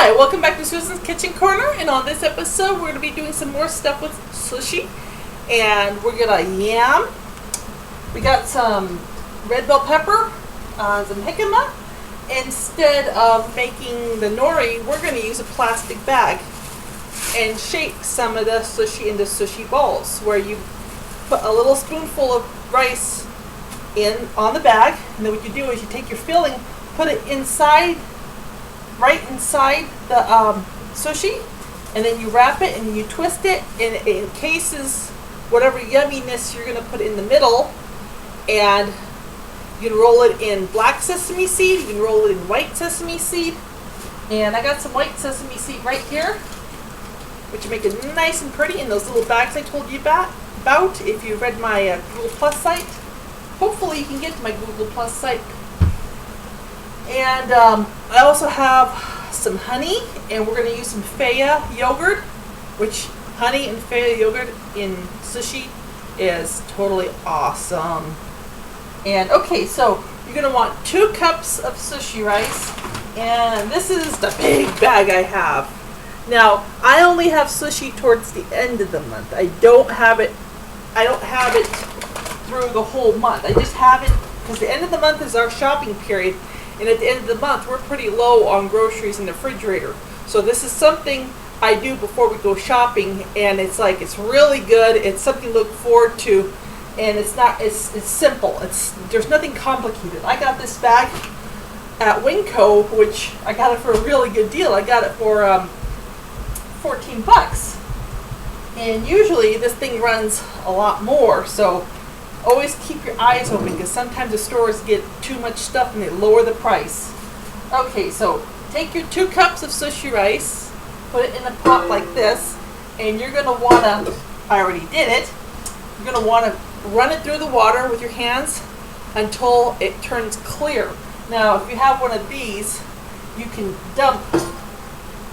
Hi, welcome back to Susan's Kitchen Corner, and on this episode we're going to be doing some more stuff with sushi, and we're going to yam. We got some red bell pepper, some jicama. Instead of making the nori, we're going to use a plastic bag and shape some of the sushi into sushi balls, where you put a little spoonful of rice in on the bag, and then what you do is you take your filling, put it inside, right inside the sushi, and then you wrap it and you twist it, and it encases whatever yumminess you're going to put in the middle. And you can roll it in black sesame seed, you can roll it in white sesame seed, and I got some white sesame seed right here, which make it nice and pretty in those little bags I told you about. If you read my Google Plus site, hopefully you can get to my Google Plus site. And I also have some honey, and we're going to use some Faya yogurt, which honey and Faya yogurt in sushi is totally awesome. And okay, so you're going to want 2 cups of sushi rice, and this is the big bag I have. Now, I only have sushi towards the end of the month. I don't have it through the whole month. I just have it because the end of the month is our shopping period. And at the end of the month, we're pretty low on groceries in the refrigerator. So this is something I do before we go shopping, and it's really good. It's something to look forward to, and it's simple. There's nothing complicated. I got this bag at Winco, which I got it for a really good deal. I got it for 14 bucks. And usually this thing runs a lot more, so always keep your eyes open, because sometimes the stores get too much stuff and they lower the price. Okay, so take your 2 cups of sushi rice, put it in a pot like this, and you're going to want to, I already did it, you're going to want to run it through the water with your hands until it turns clear. Now, if you have one of these, you can dump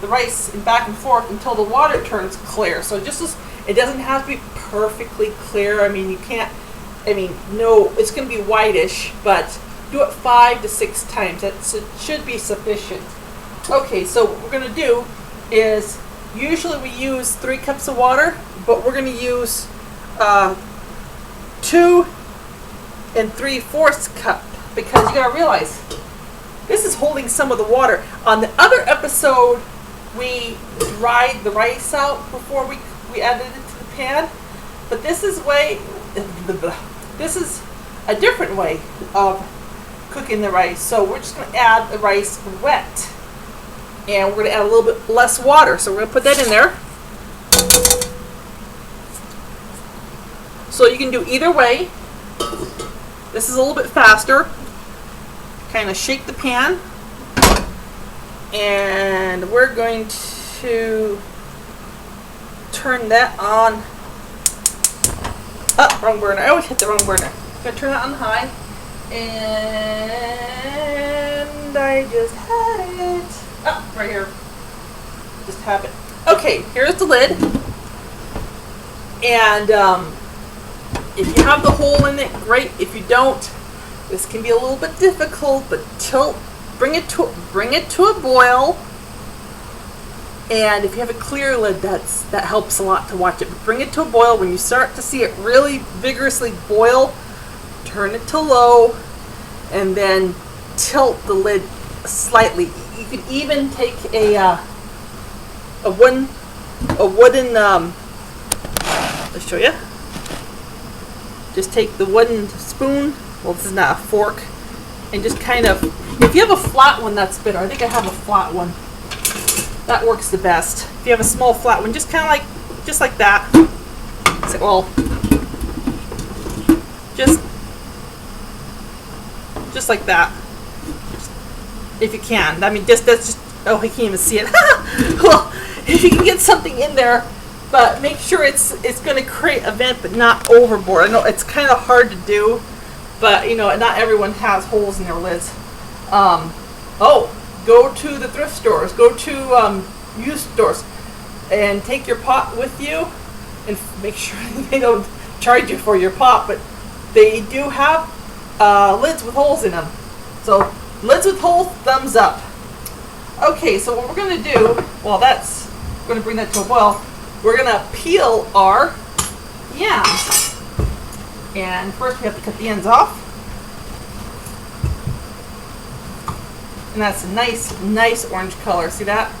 the rice back and forth until the water turns clear. So it doesn't have to be perfectly clear. No, it's going to be whitish, but do it 5 to 6 times. That should be sufficient. Okay, so what we're going to do is, usually we use 3 cups of water, but we're going to use 2 3/4 cup, because you got to realize this is holding some of the water. On the other episode, we dried the rice out before we added it to the pan, but this is a different way of cooking the rice. So we're just going to add the rice wet, and we're going to add a little bit less water. So we're going to put that in there. So you can do either way. This is a little bit faster. Kind of shake the pan, and we're going to turn that on. Oh, wrong burner. I always hit the wrong burner. I'm going to turn that on high. And I just had it. Oh, right here. Just have it. Okay, here's the lid. And if you have the hole in it, great. If you don't, this can be a little bit difficult, but bring it to a boil. And if you have a clear lid, that helps a lot to watch it. But bring it to a boil. When you start to see it really vigorously boil, turn it to low, and then tilt the lid slightly. You could even take a wooden let's show you. Just take the wooden spoon. Well, this is not a fork, and just kind of, if you have a flat one, that's better. I think I have a flat one. That works the best. If you have a small flat one, just kind of just like that. So, well, just like that. If you can. That's just. Oh, he can't even see it. Well, if you can get something in there, but make sure it's going to create a vent, but not overboard. I know it's kind of hard to do, but not everyone has holes in their lids. Go to the thrift stores, go to used stores, and take your pot with you, and make sure they don't charge you for your pot, but they do have lids with holes in them. So lids with holes, thumbs up. Okay, so what we're going to do, well, that's going to bring that to a boil. We're going to peel our yams. And first we have to cut the ends off. And that's a nice orange color. See that?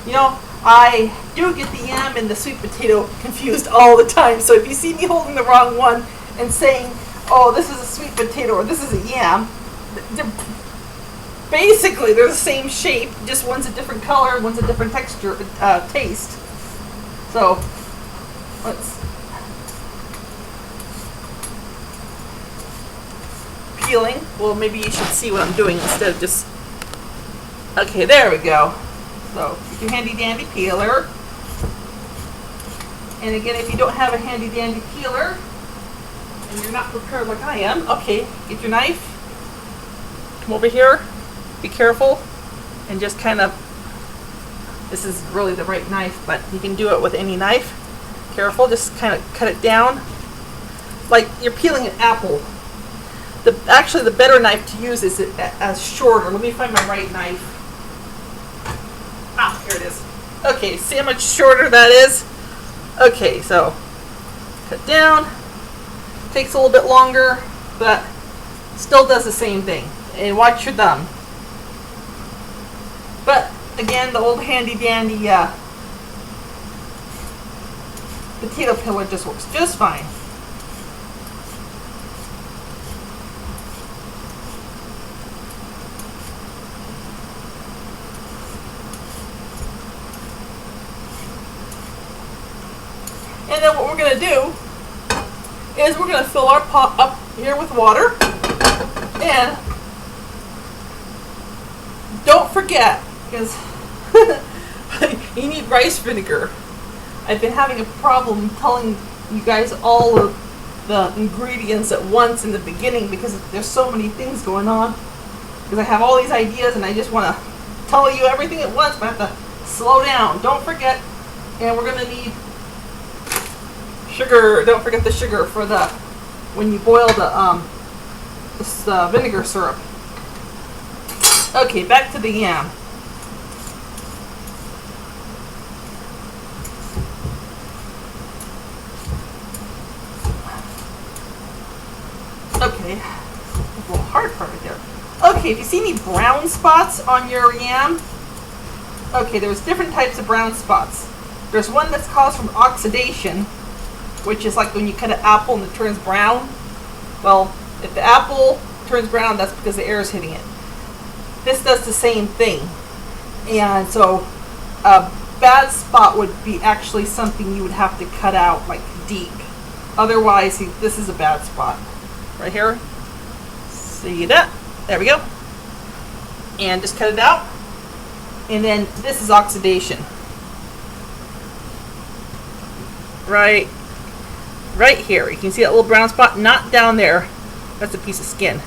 You know, I do get the yam and the sweet potato confused all the time. So if you see me holding the wrong one and saying, oh, this is a sweet potato or this is a yam, basically they're the same shape, just one's a different color, one's a different texture, taste. So let's peeling. Well, maybe you should see what I'm doing instead of just, okay, there we go. So get your handy dandy peeler. And again, if you don't have a handy dandy peeler and you're not prepared like I am, okay, get your knife, come over here, be careful, and just kind of, this is really the right knife, but you can do it with any knife. Careful, just kind of cut it down like you're peeling an apple. Actually, the better knife to use is a shorter. Let me find my right knife. Ah, here it is. Okay, see how much shorter that is? Okay, so cut down. Takes a little bit longer, but still does the same thing. And watch your thumb. But again, the old handy dandy potato peeler just works just fine. And then what we're going to do is we're going to fill our pot up here with water. And don't forget, because you need rice vinegar. I've been having a problem telling you guys all of the ingredients at once in the beginning because there's so many things going on. Because I have all these ideas and I just want to tell you everything at once, but I have to slow down. Don't forget, and we're going to need sugar. Don't forget the sugar for the when you boil this vinegar syrup. Okay, back to the yam. Okay, a little hard part right there. Okay, if you see any brown spots on your yam, okay, there's different types of brown spots. There's one that's caused from oxidation, which is like when you cut an apple and it turns brown. Well, if the apple turns brown, that's because the air is hitting it. This does the same thing. And so a bad spot would be actually something you would have to cut out like deep. Otherwise, see, this is a bad spot. Right here. See that? There we go. And just cut it out. And then this is oxidation. Right here. You can see that little brown spot? Not down there. That's a piece of skin.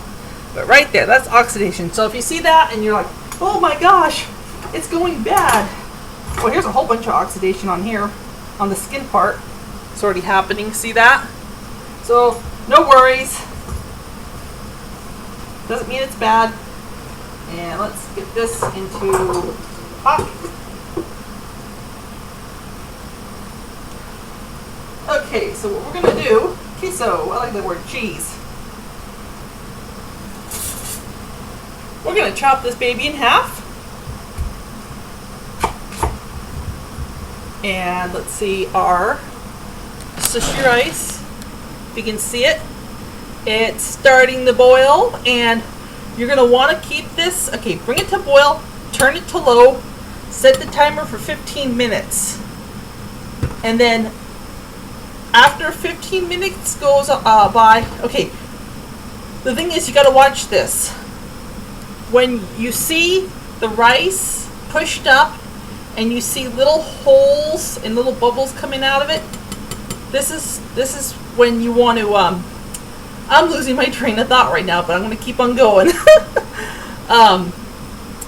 But right there, that's oxidation. So if you see that and you're like, oh my gosh, it's going bad. Well, here's a whole bunch of oxidation on here, on the skin part. It's already happening. See that? So no worries. Doesn't mean it's bad. And let's get this into pot. Okay, so what we're going to do, queso, I like the word cheese. We're going to chop this baby in half. And let's see our sushi rice. If you can see it, it's starting to boil, and you're going to want to keep this, okay, bring it to boil, turn it to low, set the timer for 15 minutes. And then after 15 minutes goes by, okay, the thing is you got to watch this. When you see the rice pushed up and you see little holes and little bubbles coming out of it, this is when you want to, I'm losing my train of thought right now, but I'm going to keep on going.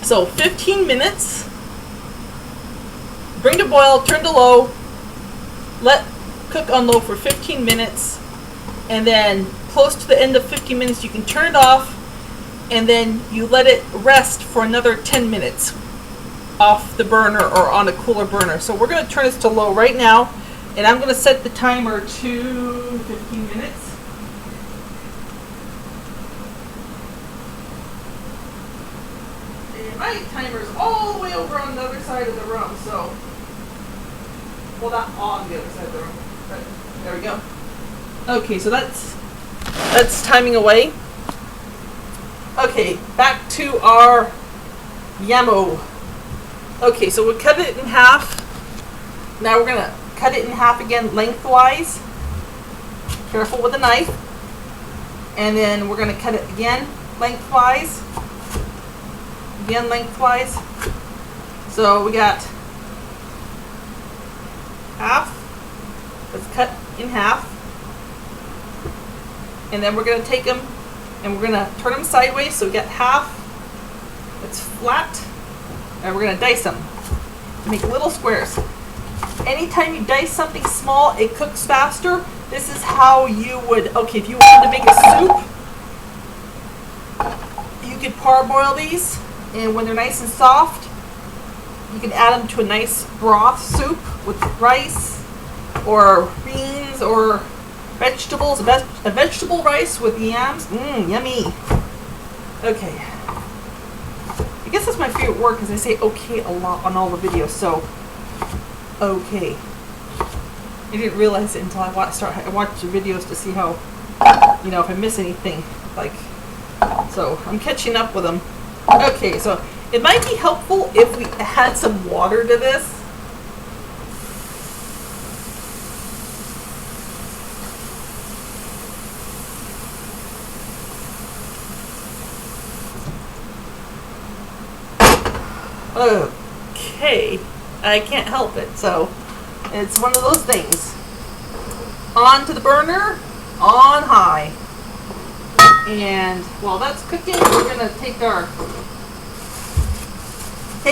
So 15 minutes, bring to boil, turn to low, let cook on low for 15 minutes, and then close to the end of 15 minutes you can turn it off and then you let it rest for another 10 minutes off the burner or on a cooler burner. So we're going to turn this to low right now, and I'm going to set the timer to 15 minutes. And my timer's all the way over on the other side of the room, so, well, not on the other side of the room, but there we go. Okay, so that's timing away. Okay, back to our yamo. Okay, so we cut it in half. Now we're gonna cut it in half again lengthwise. Careful with the knife. And then we're gonna cut it again lengthwise. Again lengthwise. So we got half. Let's cut in half. And then we're gonna take them and we're gonna turn them sideways. So we got half. It's flat. And we're gonna dice them to make little squares. Anytime you dice something small, it cooks faster. This is how you would, okay, if you wanted to make a soup, you could parboil these, and when they're nice and soft, you can add them to a nice broth soup with rice or beans or vegetables, a vegetable rice with yams. Yummy. Okay. I guess that's my favorite word because I say okay a lot on all the videos, so okay. I didn't realize it until I watched the videos to see how, if I miss anything, so I'm catching up with them. Okay, so it might be helpful if we add some water to this. Okay, I can't help it, so it's one of those things. On to the burner, on high. And while that's cooking, we're gonna take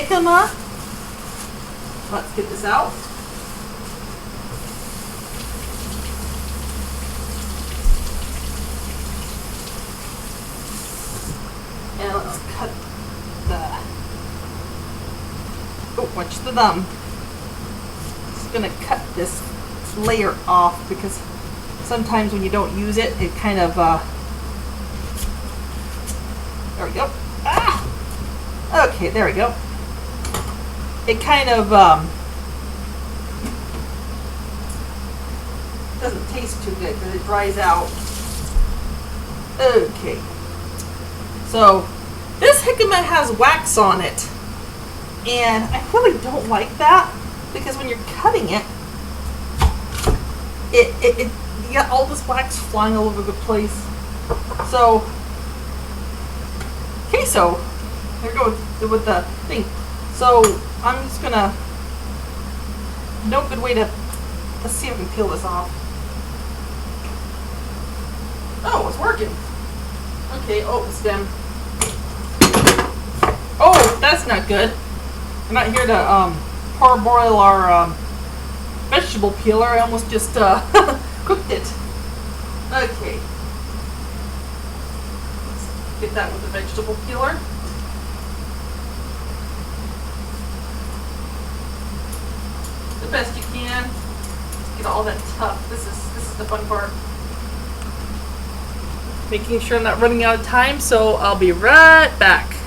them up. Let's get this out. And let's cut watch the thumb. Just gonna cut this layer off because sometimes when you don't use it, it kind of there we go. Okay, there we go. It kind of doesn't taste too good because it dries out. Okay, so this jicama has wax on it. And I really don't like that because when you're cutting it, you got all this wax flying all over the place. So, okay, so there we go with the thing. So I'm just gonna, no good way to, let's see if we can peel this off. Oh, it's working. Okay, oh, the stem. Oh, that's not good. I'm not here to parboil our vegetable peeler. I almost just cooked it. Okay. Let's get that with the vegetable peeler. The best you can. Get all that tough. This is the fun part. Making sure I'm not running out of time, so I'll be right back.